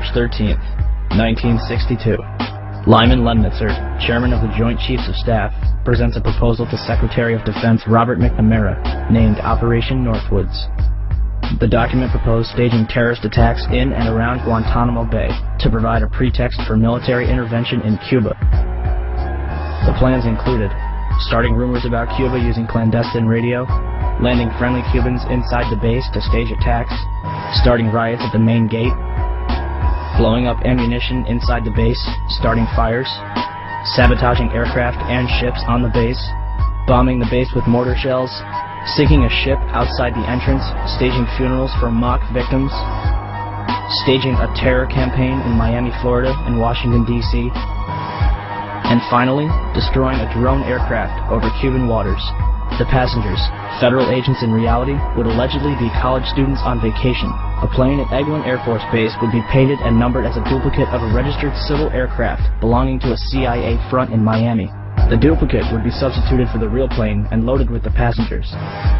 March 13th, 1962. Lyman Lemnitzer, chairman of the Joint Chiefs of Staff, presents a proposal to Secretary of Defense Robert McNamara, named Operation Northwoods. The document proposed staging terrorist attacks in and around Guantanamo Bay to provide a pretext for military intervention in Cuba. The plans included starting rumors about Cuba using clandestine radio, landing friendly Cubans inside the base to stage attacks, starting riots at the main gate, blowing up ammunition inside the base, starting fires, sabotaging aircraft and ships on the base, bombing the base with mortar shells, sinking a ship outside the entrance, staging funerals for mock victims, staging a terror campaign in Miami, Florida, and Washington, D.C., and finally, destroying a drone aircraft over Cuban waters. The passengers, federal agents in reality, would allegedly be college students on vacation. A plane at Eglin Air Force Base would be painted and numbered as a duplicate of a registered civil aircraft belonging to a CIA front in Miami. The duplicate would be substituted for the real plane and loaded with the passengers.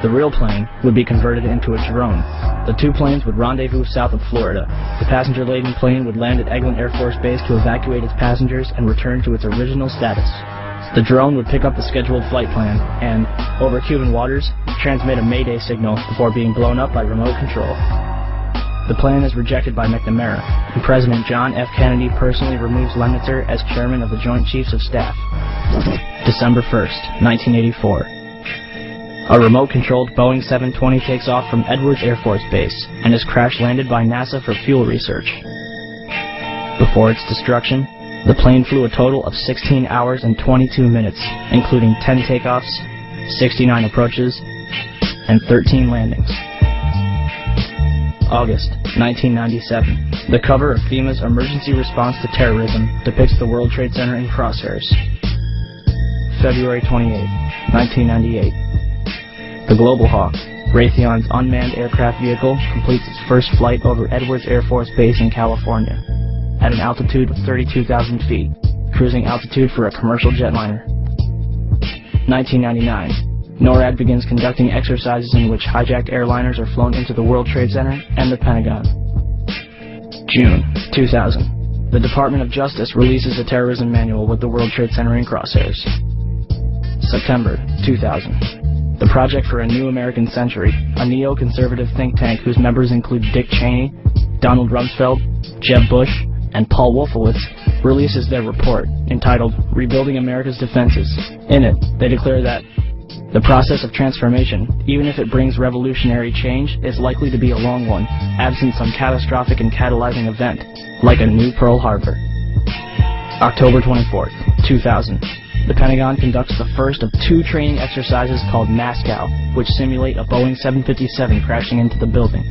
The real plane would be converted into a drone. The two planes would rendezvous south of Florida. The passenger-laden plane would land at Eglin Air Force Base to evacuate its passengers and return to its original status. The drone would pick up the scheduled flight plan and, over Cuban waters, transmit a Mayday signal before being blown up by remote control. The plan is rejected by McNamara, and President John F. Kennedy personally removes Lemnitzer as chairman of the Joint Chiefs of Staff. December 1st, 1984. A remote-controlled Boeing 720 takes off from Edwards Air Force Base and is crash-landed by NASA for fuel research. Before its destruction, the plane flew a total of 16 hours and 22 minutes, including 10 takeoffs, 69 approaches, and 13 landings. August 1997. The cover of FEMA's Emergency Response to Terrorism depicts the World Trade Center in crosshairs. February 28, 1998. The Global Hawk, Raytheon's unmanned aircraft vehicle, completes its first flight over Edwards Air Force Base in California, at an altitude of 32,000 feet, cruising altitude for a commercial jetliner. 1999. NORAD begins conducting exercises in which hijacked airliners are flown into the World Trade Center and the Pentagon. June 2000. The Department of Justice releases a terrorism manual with the World Trade Center in crosshairs. September 2000. The Project for a New American Century, a neo-conservative think tank whose members include Dick Cheney, Donald Rumsfeld, Jeb Bush, and Paul Wolfowitz, releases their report, entitled Rebuilding America's Defenses. In it, they declare that the process of transformation, even if it brings revolutionary change, is likely to be a long one, absent some catastrophic and catalyzing event, like a new Pearl Harbor. October 24th, 2000. The Pentagon conducts the first of two training exercises called Moscow, which simulate a Boeing 757 crashing into the building.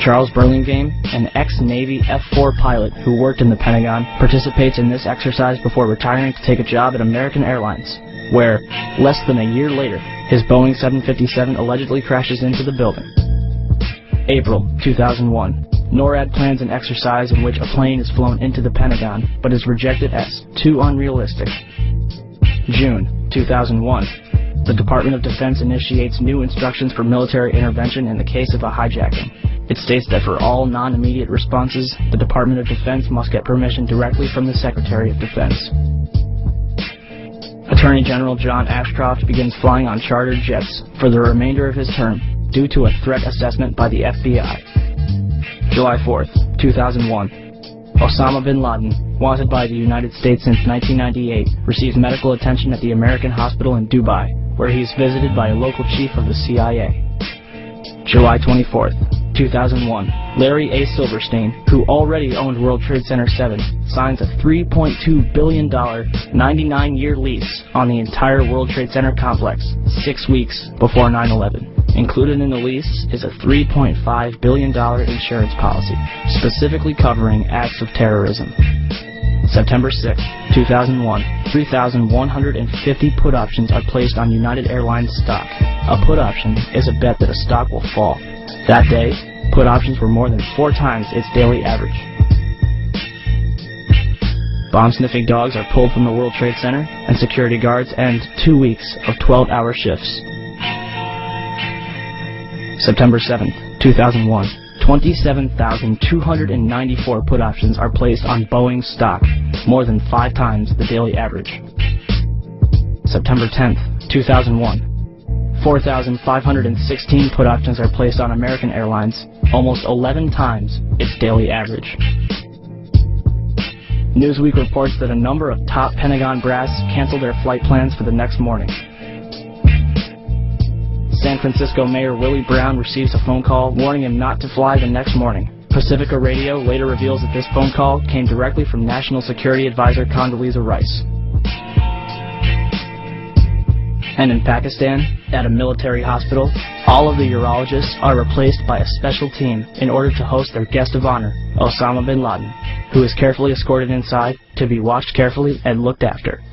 Charles Burlingame, an ex-Navy F-4 pilot who worked in the Pentagon, participates in this exercise before retiring to take a job at American Airlines, where, less than a year later, his Boeing 757 allegedly crashes into the building. April 2001. NORAD plans an exercise in which a plane is flown into the Pentagon, but is rejected as too unrealistic. June 2001. The Department of Defense initiates new instructions for military intervention in the case of a hijacking. It states that for all non-immediate responses, the Department of Defense must get permission directly from the Secretary of Defense. Attorney General John Ashcroft begins flying on chartered jets for the remainder of his term due to a threat assessment by the FBI. July 4th, 2001. Osama bin Laden, wanted by the United States since 1998, receives medical attention at the American Hospital in Dubai, where he is visited by a local chief of the CIA. July 24th, 2001. Larry A. Silverstein, who already owned World Trade Center 7, signs a $3.2 billion, 99-year lease on the entire World Trade Center complex 6 weeks before 9/11. Included in the lease is a $3.5 billion insurance policy, specifically covering acts of terrorism. September 6, 2001, 3,150 put options are placed on United Airlines stock. A put option is a bet that a stock will fall. That day, put options were more than 4 times its daily average. Bomb-sniffing dogs are pulled from the World Trade Center, and security guards end 2 weeks of 12-hour shifts. September 7th, 2001. 27,294 put options are placed on Boeing stock, more than 5 times the daily average. September 10th, 2001. 4,516 put options are placed on American Airlines, almost 11 times its daily average. Newsweek reports that a number of top Pentagon brass canceled their flight plans for the next morning. San Francisco Mayor Willie Brown receives a phone call warning him not to fly the next morning. Pacifica Radio later reveals that this phone call came directly from National Security Advisor Condoleezza Rice. And in Pakistan, at a military hospital, all of the urologists are replaced by a special team in order to host their guest of honor, Osama bin Laden, who is carefully escorted inside to be watched carefully and looked after.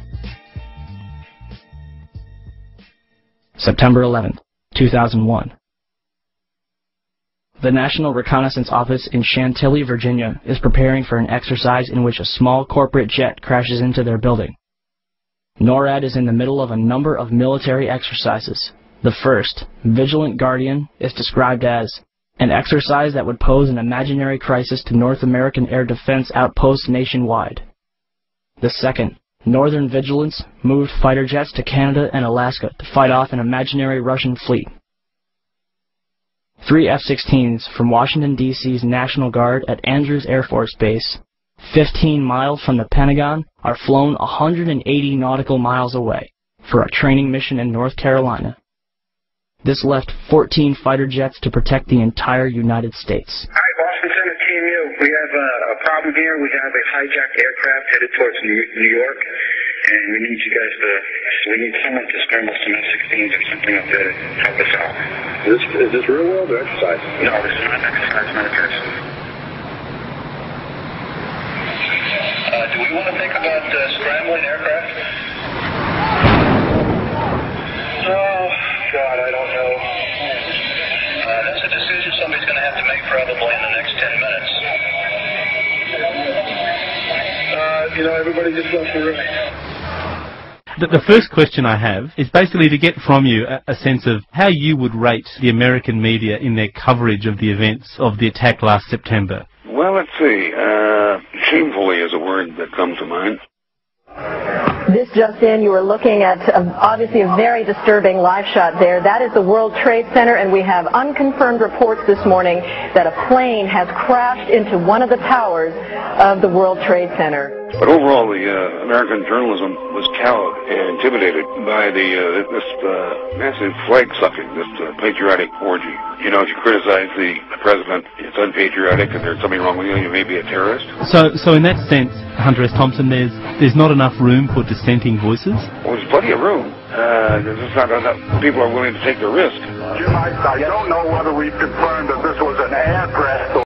September 11th, 2001. The National Reconnaissance Office in Chantilly, Virginia, is preparing for an exercise in which a small corporate jet crashes into their building. NORAD is in the middle of a number of military exercises. The first, Vigilant Guardian, is described as an exercise that would pose an imaginary crisis to North American air defense outposts nationwide. The second, Northern Vigilance, moved fighter jets to Canada and Alaska to fight off an imaginary Russian fleet. 3 F-16s from Washington, D.C.'s National Guard at Andrews Air Force Base, 15 miles from the Pentagon, are flown 180 nautical miles away for a training mission in North Carolina. This left 14 fighter jets to protect the entire United States. Hi, Boston Center, Team U. We have a problem here. We have a hijacked aircraft headed towards New York, and we need you guys we need someone to scramble some F-16s or something up there to help us out. Is this real world or exercise? No, this is not exercise, not a test. Do we want to think about scrambling aircraft? Oh, God, I don't know. That's a decision somebody's going to have to make probably in the next 10 minutes. Everybody just left the room. The first question I have is basically to get from you a sense of how you would rate the American media in their coverage of the events of the attack last September. Well, let's see. Shamefully is a word that comes to mind. This just in, you were looking at obviously a very disturbing live shot there. That is the World Trade Center, and we have unconfirmed reports this morning that a plane has crashed into one of the towers of the World Trade Center. But overall, the American journalism was cowed and intimidated by this massive flag-sucking, this patriotic orgy. You know, if you criticize the president, it's unpatriotic, and there's something wrong with you, you may be a terrorist. So in that sense, Hunter S. Thompson, there's not enough room for dissenting voices? Well, there's plenty of room. There's just not enough people are willing to take the risk. Jim, I don't know whether we've confirmed